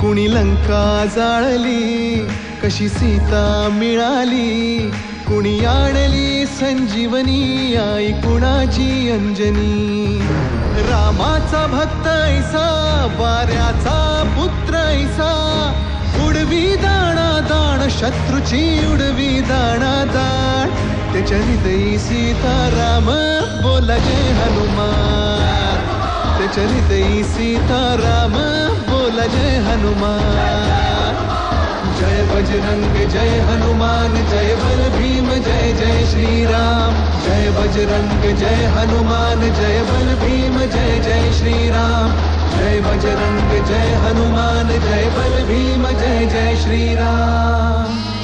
कुणी लंका जाळली, कशी सीता मिळाली, कुणी आणली संजीवनी, आई कुणाची अंजनी. रामाचा भक्त ऐसा, वाऱ्याचा पुत्र ऐसा, उडवी दाणा दाण, शत्रूची उडवी दाणा दाण. त्याच्या हृदयी सीताराम, बोला जय हनुमान. त्याच्या हृदयी सीताराम, बोला जय हनुमान. जय बजरंग जय हनुमान, जय बल भीम जय जय श्रीराम. जय बजरंग जय हनुमान, जय बल भीम जय जय श्रीराम. जय बजरंग जय हनुमान, जय बल भीम जय जय श्रीराम.